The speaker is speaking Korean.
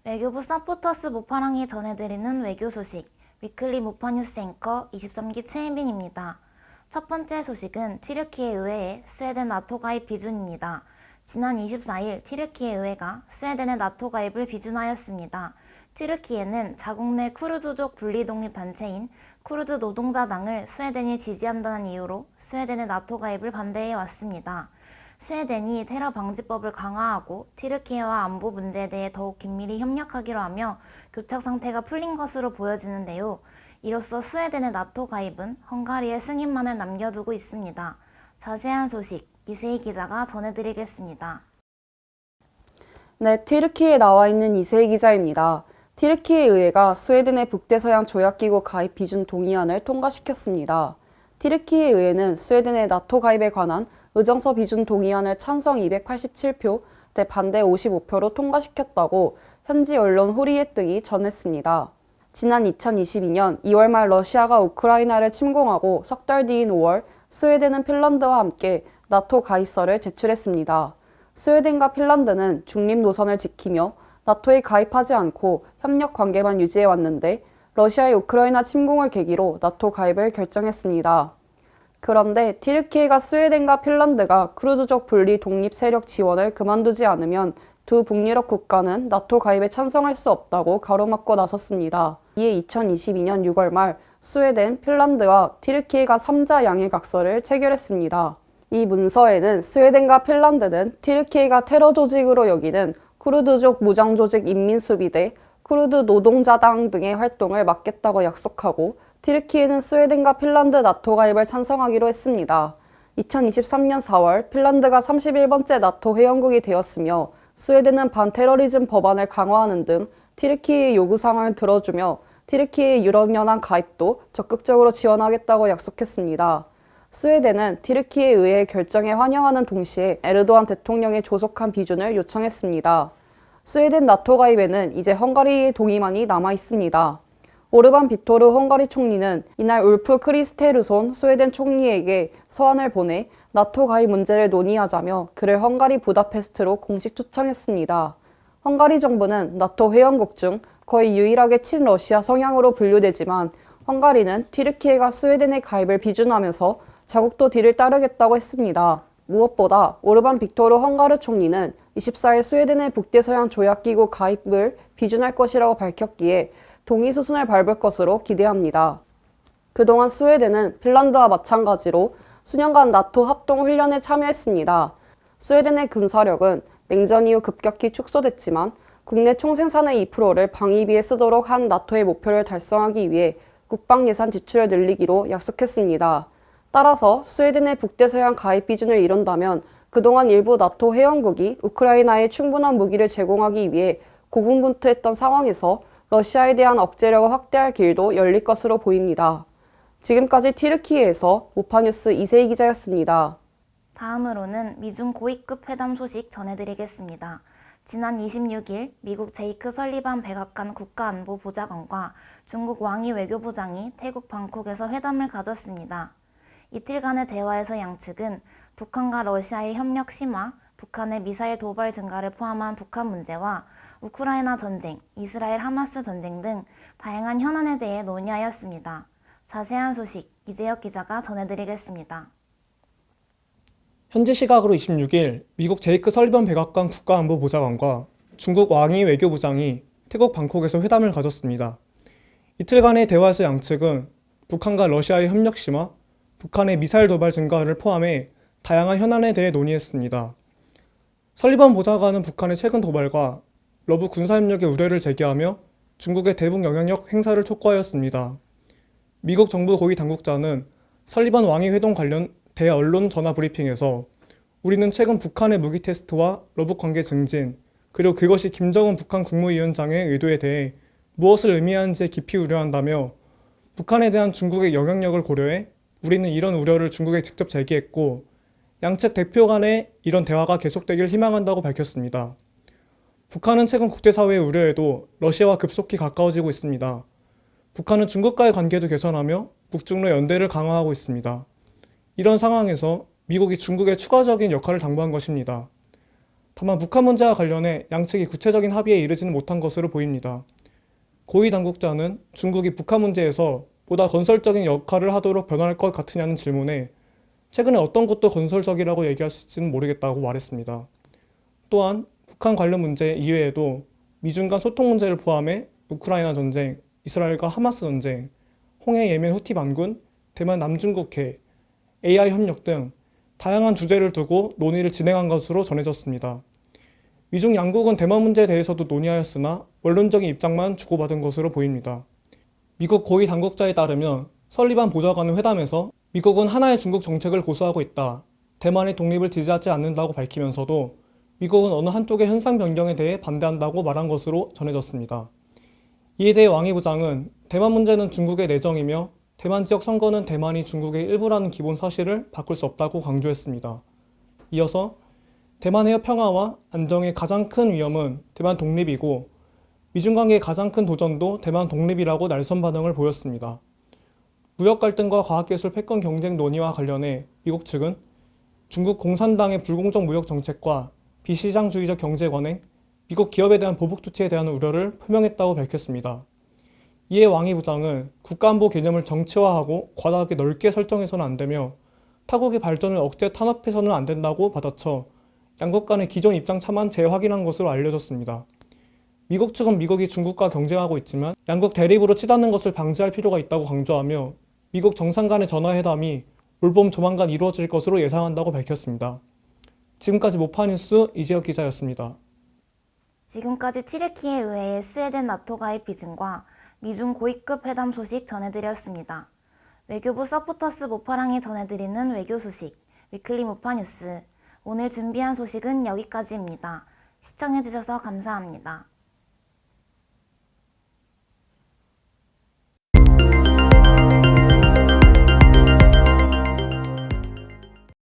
외교부 서포터스 모파랑이 전해드리는 외교 소식, 위클리 모파뉴스 앵커 23기 최혜민입니다. 첫 번째 소식은 튀르키예 의회의 스웨덴 나토 가입 비준입니다. 지난 24일 튀르키예 의회가 스웨덴의 나토 가입을 비준하였습니다. 튀르키예는 자국 내 쿠르드족 분리독립단체인 쿠르드 노동자당을 스웨덴이 지지한다는 이유로 스웨덴의 나토 가입을 반대해 왔습니다. 스웨덴이 테러 방지법을 강화하고 튀르키예와 안보 문제에 대해 더욱 긴밀히 협력하기로 하며 교착 상태가 풀린 것으로 보여지는데요. 이로써 스웨덴의 나토 가입은 헝가리의 승인만을 남겨두고 있습니다. 자세한 소식 이세희 기자가 전해드리겠습니다. 네, 튀르키예에 나와 있는 이세희 기자입니다. 튀르키예 의회가 스웨덴의 북대서양 조약기구 가입 비준 동의안을 통과시켰습니다. 튀르키예 의회는 스웨덴의 나토 가입에 관한 의정서 비준 동의안을 찬성 287표 대 반대 55표로 통과시켰다고 현지 언론 후리엣 등이 전했습니다. 지난 2022년 2월 말 러시아가 우크라이나를 침공하고 석 달 뒤인 5월 스웨덴은 핀란드와 함께 나토 가입서를 제출했습니다. 스웨덴과 핀란드는 중립 노선을 지키며 나토에 가입하지 않고 협력 관계만 유지해왔는데 러시아의 우크라이나 침공을 계기로 나토 가입을 결정했습니다. 그런데 튀르키예가 스웨덴과 핀란드가 쿠르드족 분리 독립 세력 지원을 그만두지 않으면 두 북유럽 국가는 나토 가입에 찬성할 수 없다고 가로막고 나섰습니다. 이에 2022년 6월 말 스웨덴, 핀란드와 튀르키예가 3자 양해각서를 체결했습니다. 이 문서에는 스웨덴과 핀란드는 튀르키예가 테러 조직으로 여기는 쿠르드족 무장조직 인민수비대, 쿠르드 노동자당 등의 활동을 막겠다고 약속하고 튀르키예는 스웨덴과 핀란드 나토 가입을 찬성하기로 했습니다. 2023년 4월 핀란드가 31번째 나토 회원국이 되었으며 스웨덴은 반테러리즘 법안을 강화하는 등 튀르키예의 요구사항을 들어주며 튀르키예의 유럽연합 가입도 적극적으로 지원하겠다고 약속했습니다. 스웨덴은 튀르키예 의회의 결정에 환영하는 동시에 에르도안 대통령의 조속한 비준을 요청했습니다. 스웨덴 나토 가입에는 이제 헝가리의 동의만이 남아 있습니다. 오르반 비토르 헝가리 총리는 이날 울프 크리스테르손 스웨덴 총리에게 서한을 보내 나토 가입 문제를 논의하자며 그를 헝가리 부다페스트로 공식 초청했습니다. 헝가리 정부는 나토 회원국 중 거의 유일하게 친러시아 성향으로 분류되지만 헝가리는 튀르키예가 스웨덴의 가입을 비준하면서 자국도 뒤를 따르겠다고 했습니다. 무엇보다 오르반 빅토르 헝가르 총리는 24일 스웨덴의 북대서양 조약기구 가입을 비준할 것이라고 밝혔기에 동의 수순을 밟을 것으로 기대합니다. 그동안 스웨덴은 핀란드와 마찬가지로 수년간 나토 합동훈련에 참여했습니다. 스웨덴의 군사력은 냉전 이후 급격히 축소됐지만 국내 총생산의 2%를 방위비에 쓰도록 한 나토의 목표를 달성하기 위해 국방 예산 지출을 늘리기로 약속했습니다. 따라서 스웨덴의 북대서양 가입 비준을 이룬다면 그동안 일부 나토 회원국이 우크라이나에 충분한 무기를 제공하기 위해 고군분투했던 상황에서 러시아에 대한 억제력을 확대할 길도 열릴 것으로 보입니다. 지금까지 튀르키예에서 모파뉴스 이세희 기자였습니다. 다음으로는 미중 고위급 회담 소식 전해드리겠습니다. 지난 26일 미국 제이크 설리반 백악관 국가안보보좌관과 중국 왕이 외교부장이 태국 방콕에서 회담을 가졌습니다. 이틀간의 대화에서 양측은 북한과 러시아의 협력 심화, 북한의 미사일 도발 증가를 포함한 북한 문제와 우크라이나 전쟁, 이스라엘 하마스 전쟁 등 다양한 현안에 대해 논의하였습니다. 자세한 소식 이재혁 기자가 전해드리겠습니다. 현지 시각으로 26일 미국 제이크 설리번 백악관 국가안보보좌관과 중국 왕이 외교부장이 태국 방콕에서 회담을 가졌습니다. 이틀간의 대화에서 양측은 북한과 러시아의 협력 심화, 북한의 미사일 도발 증가를 포함해 다양한 현안에 대해 논의했습니다. 설리번 보좌관은 북한의 최근 도발과 러브 군사협력의 우려를 제기하며 중국의 대북 영향력 행사를 촉구하였습니다. 미국 정부 고위 당국자는 설리번 왕이 회동 관련 대언론 전화 브리핑에서 우리는 최근 북한의 무기 테스트와 러북 관계 증진, 그리고 그것이 김정은 북한 국무위원장의 의도에 대해 무엇을 의미하는지에 깊이 우려한다며 북한에 대한 중국의 영향력을 고려해 우리는 이런 우려를 중국에 직접 제기했고 양측 대표 간의 이런 대화가 계속되길 희망한다고 밝혔습니다. 북한은 최근 국제사회의 우려에도 러시아와 급속히 가까워지고 있습니다. 북한은 중국과의 관계도 개선하며 북중러 연대를 강화하고 있습니다. 이런 상황에서 미국이 중국에 추가적인 역할을 당부한 것입니다. 다만 북한 문제와 관련해 양측이 구체적인 합의에 이르지는 못한 것으로 보입니다. 고위 당국자는 중국이 북한 문제에서 보다 건설적인 역할을 하도록 변할 것 같으냐는 질문에 최근에 어떤 것도 건설적이라고 얘기할 수 있지는 모르겠다고 말했습니다. 또한 북한 관련 문제 이외에도 미중 간 소통 문제를 포함해 우크라이나 전쟁, 이스라엘과 하마스 전쟁, 홍해 예멘 후티 반군, 대만 남중국해, AI 협력 등 다양한 주제를 두고 논의를 진행한 것으로 전해졌습니다. 미중 양국은 대만 문제에 대해서도 논의하였으나 원론적인 입장만 주고받은 것으로 보입니다. 미국 고위 당국자에 따르면 설리반 보좌관은 회담에서 미국은 하나의 중국 정책을 고수하고 있다. 대만의 독립을 지지하지 않는다고 밝히면서도 미국은 어느 한쪽의 현상 변경에 대해 반대한다고 말한 것으로 전해졌습니다. 이에 대해 왕이 부장은 대만 문제는 중국의 내정이며 대만 지역 선거는 대만이 중국의 일부라는 기본 사실을 바꿀 수 없다고 강조했습니다. 이어서 대만 해협 평화와 안정의 가장 큰 위험은 대만 독립이고 미중 관계의 가장 큰 도전도 대만 독립이라고 날선 반응을 보였습니다. 무역 갈등과 과학기술 패권 경쟁 논의와 관련해 미국 측은 중국 공산당의 불공정 무역 정책과 비시장주의적 경제 관행, 미국 기업에 대한 보복 조치에 대한 우려를 표명했다고 밝혔습니다. 이에 왕이 부장은 국가안보 개념을 정치화하고 과다하게 넓게 설정해서는 안 되며 타국의 발전을 억제 탄압해서는 안 된다고 받아쳐 양국 간의 기존 입장 차만 재확인한 것으로 알려졌습니다. 미국 측은 미국이 중국과 경쟁하고 있지만 양국 대립으로 치닫는 것을 방지할 필요가 있다고 강조하며 미국 정상 간의 전화회담이 올봄 조만간 이루어질 것으로 예상한다고 밝혔습니다. 지금까지 모파뉴스 이재혁 기자였습니다. 지금까지 튀르키예 의회의 스웨덴 나토 가입 비준과 미중 고위급 회담 소식 전해드렸습니다. 외교부 서포터스 모파랑이 전해드리는 외교 소식, 위클리 모파뉴스. 오늘 준비한 소식은 여기까지입니다. 시청해주셔서 감사합니다.